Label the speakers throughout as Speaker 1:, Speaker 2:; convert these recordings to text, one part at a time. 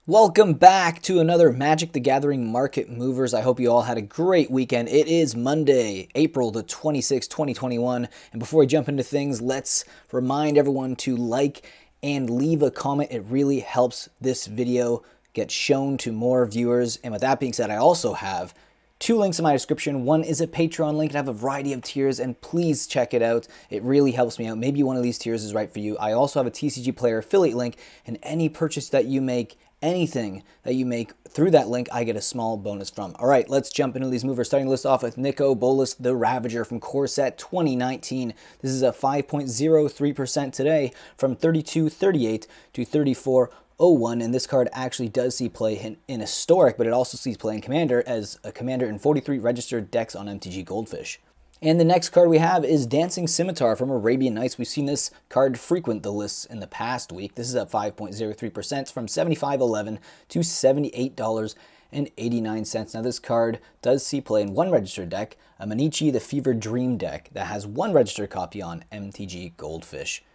Speaker 1: Welcome back to another Magic the Gathering Market Movers. I hope you all had a great weekend. It is Monday, April the 26th, 2021. And before we jump into things, let's remind everyone to like and leave a comment. It really helps this video get shown to more viewers. And with that being said, I also have two links in my description. One is a Patreon link. I have a variety of tiers, and please check it out. It really helps me out. Maybe one of these tiers is right for you. I also have a TCG Player affiliate link, and any purchase that you make, anything that you make through that link, I get a small bonus from. All right, let's jump into these movers. Starting the list off with Nico Bolas, the Ravager from Core Set 2019. This is a 5.03% today from 32.38 to 34.01, and this card actually does see play in Historic, but it also sees play in Commander as a commander in 43 registered decks on MTG Goldfish. And the next card we have is Dancing Scimitar from Arabian Nights. We've seen this card frequent the lists in the past week. This is up 5.03% from $75.11 to $78.89. Now this card does see play in one registered deck, a Manichi the Fever Dream deck that has one registered copy on MTG Goldfish.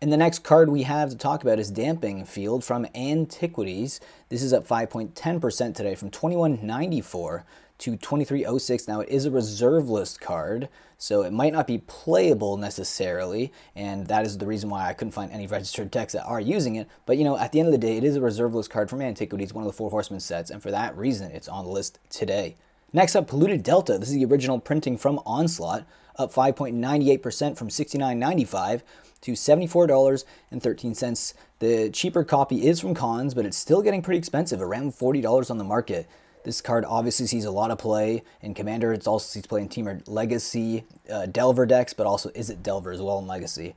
Speaker 1: And the next card we have to talk about is Damping Field from Antiquities. This is up 5.10% today from $21.94 to $23.06. Now it is a reserve list card, so it might not be playable necessarily, and that is the reason why I couldn't find any registered decks that are using it. But you know, at the end of the day, it is a reserve list card from Antiquities, one of the Four Horsemen sets, and for that reason, it's on the list today. Next up, Polluted Delta. This is the original printing from Onslaught, up 5.98% from $69.95 to $74.13. The cheaper copy is from Cons, but it's still getting pretty expensive, around $40 on the market. This card obviously sees a lot of play in Commander. It also sees play in Team Legacy, Delver decks, but also Izzet Delver as well in Legacy.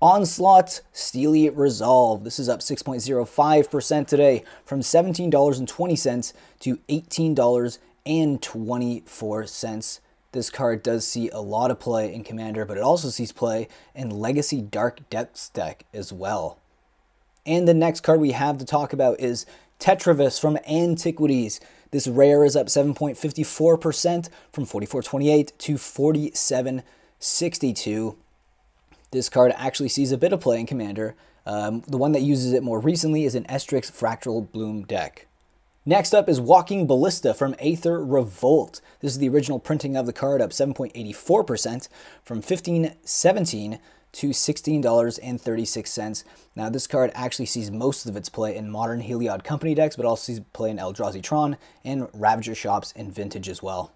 Speaker 1: Onslaught Steely Resolve. This is up 6.05% today from $17.20 to $18.24. This card does see a lot of play in Commander, but it also sees play in Legacy Dark Depths deck as well. And the next card we have to talk about is Tetravis from Antiquities. This rare is up 7.54% from $44.28 to $47.62. This card actually sees a bit of play in Commander. The one that uses it more recently is an Estrix Fractal Bloom deck. Next up is Walking Ballista from Aether Revolt. This is the original printing of the card, up 7.84% from $15.17 to $16.36. Now this card actually sees most of its play in modern Heliod Company decks, but also sees play in Eldrazi Tron and Ravager shops in Vintage as well.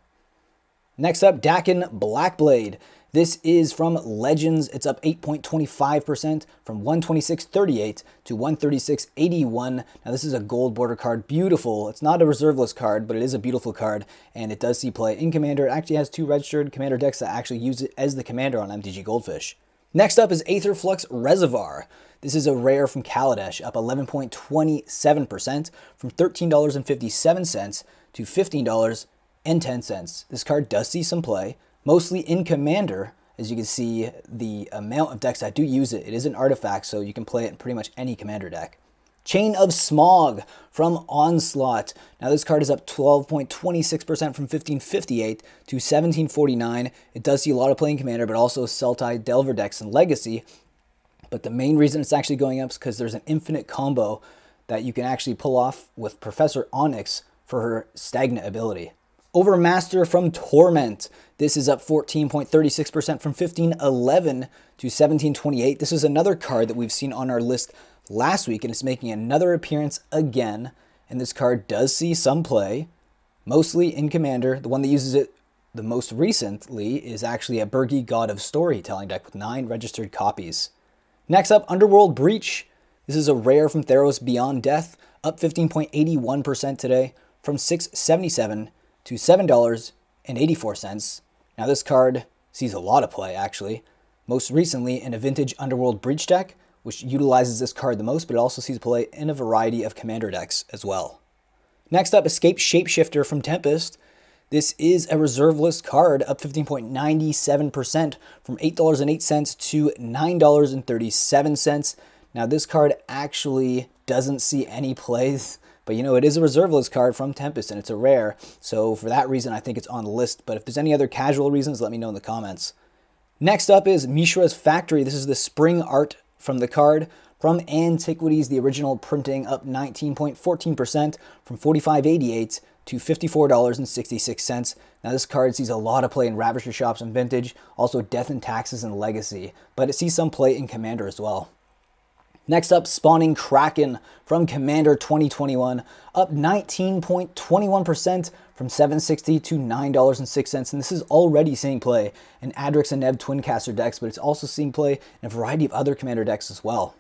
Speaker 1: Next up, Dakin Blackblade. This is from Legends. It's up 8.25% from $126.38 to $136.81. Now this is a gold border card. Beautiful. It's not a reserve list card, but it is a beautiful card, and it does see play in Commander. It actually has two registered Commander decks that actually use it as the Commander on MTG Goldfish. Next up is Aetherflux Reservoir. This is a rare from Kaladesh, up 11.27% from $13.57 to $15.10. This card does see some play, mostly in Commander. As you can see, the amount of decks that do use it, it is an artifact, so you can play it in pretty much any Commander deck. Chain of Smog from Onslaught. Now this card is up 12.26% from $15.58 to $17.49. It does see a lot of play in Commander, but also Sultai Delver decks and Legacy. But the main reason it's actually going up is because there's an infinite combo that you can actually pull off with Professor Onyx for her stagnant ability. Overmaster from Torment. This is up 14.36% from $15.11 to $17.28. This is another card that we've seen on our list last week, and it's making another appearance again. And this card does see some play, mostly in Commander. The one that uses it the most recently is actually a Bergi God of Storytelling deck with 9 registered copies. Next up, Underworld Breach. This is a rare from Theros Beyond Death, up 15.81% today from $6.77 to $7.84. Now this card sees a lot of play actually, most recently in a vintage Underworld Breach deck, which utilizes this card the most, but it also sees play in a variety of Commander decks as well. Next up, Escape Shapeshifter from Tempest. This is a reserve list card, up 15.97% from $8.08 to $9.37. Now this card actually doesn't see any plays, but you know, it is a reserve list card from Tempest and it's a rare, so for that reason I think it's on the list, but if there's any other casual reasons, let me know in the comments. Next up is Mishra's Factory. This is the spring art from the card From Antiquities, the original printing up 19.14% from $45.88 to $54.66. Now this card sees a lot of play in Ravager shops and Vintage, also Death and Taxes and Legacy, but it sees some play in Commander as well. Next up, Spawning Kraken from Commander 2021, up 19.21% from $7.60 to $9.06, and this is already seeing play in Adrix and Neb Twincaster decks, but it's also seeing play in a variety of other Commander decks as well.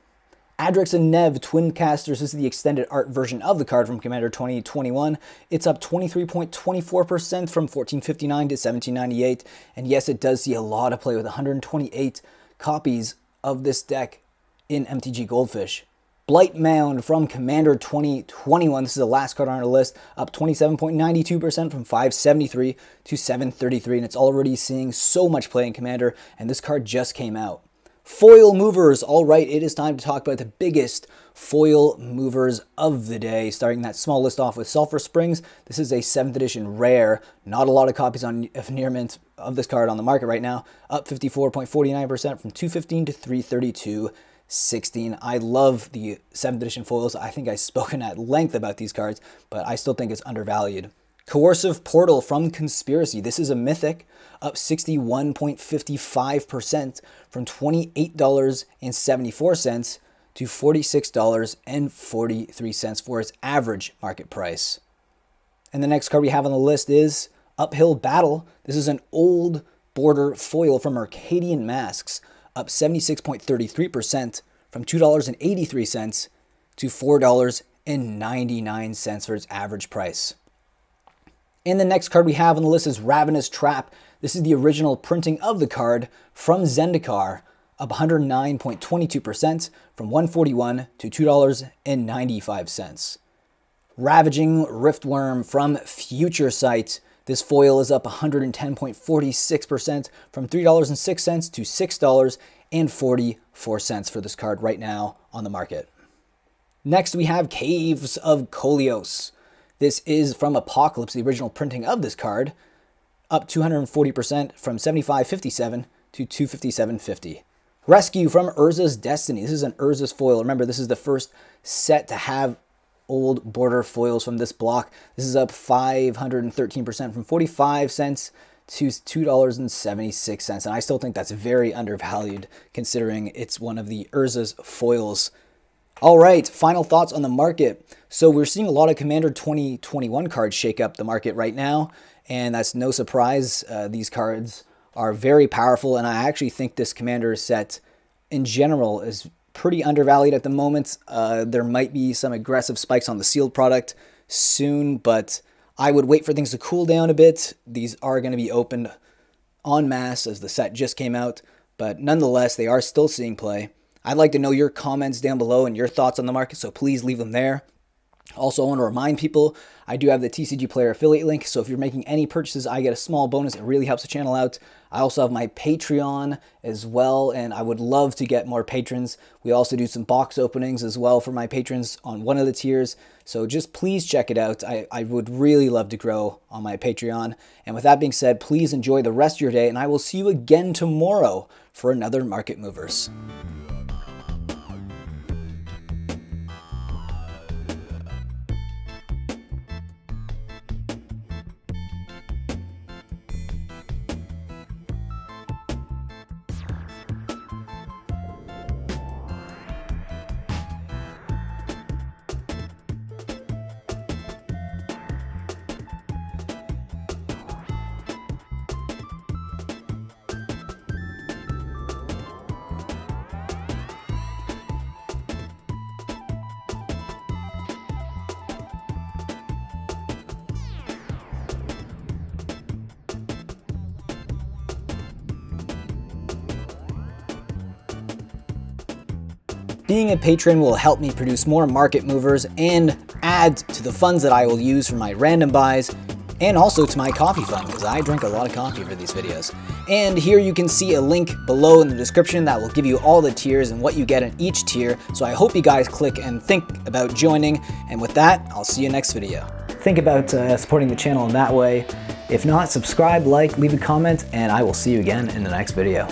Speaker 1: Adrix and Neb Twincasters is the extended art version of the card from Commander 2021. It's up 23.24% from $14.59 to $17.98, and yes, it does see a lot of play with 128 copies of this deck in MTG Goldfish. Blight Mound from Commander 2021, this is the last card on our list, up 27.92% from $5.73 to $7.33, and it's already seeing so much play in Commander, and this card just came out. Foil movers, all right, it is time to talk about the biggest foil movers of the day, starting that small list off with Sulphur Springs. This is a 7th edition rare, not a lot of copies of near mint of this card on the market right now, up 54.49% from $2.15 to $3.32.16. I love the 7th edition foils. I think I've spoken at length about these cards, but I still think it's undervalued. Coercive Portal from Conspiracy. This is a mythic, up 61.55% from $28.74 to $46.43 for its average market price. And the next card we have on the list is Uphill Battle. This is an old border foil from Arcadian Masks, up 76.33% from $2.83 to $4.99 for its average price. And the next card we have on the list is Ravenous Trap. This is the original printing of the card from Zendikar, up 109.22% from $1.41 to $2.95. Ravaging Riftworm from Future Sight. This foil is up 110.46% from $3.06 to $6.44 for this card right now on the market. Next we have Caves of Kolios. This is from Apocalypse, the original printing of this card, up 240% from $75.57 to $257.50. Rescue from Urza's Destiny. This is an Urza's foil. Remember, this is the first set to have old border foils from this block. This is up 513% from 45 cents to $2.76, and I still think that's very undervalued considering it's one of the Urza's foils. All right, final thoughts on the market. So we're seeing a lot of Commander 2021 cards shake up the market right now, and that's no surprise. These cards are very powerful, and I actually think this Commander set in general is pretty undervalued at the moment. There might be some aggressive spikes on the sealed product soon, but I would wait for things to cool down a bit. These are going to be opened en masse as the set just came out, but nonetheless, they are still seeing play. I'd like to know your comments down below and your thoughts on the market, so please leave them there. Also, I want to remind people, I do have the TCG Player affiliate link, so if you're making any purchases, I get a small bonus. It really helps the channel out. I also have my Patreon as well, and I would love to get more patrons. We also do some box openings as well for my patrons on one of the tiers, so just please check it out. I would really love to grow on my Patreon. And with that being said, please enjoy the rest of your day, and I will see you again tomorrow for another Market Movers. Being a patron will help me produce more Market Movers and add to the funds that I will use for my random buys and also to my coffee fund, because I drink a lot of coffee for these videos. And here you can see a link below in the description that will give you all the tiers and what you get in each tier. So I hope you guys click and think about joining. And with that, I'll see you next video. Think about supporting the channel in that way. If not, subscribe, like, leave a comment, and I will see you again in the next video.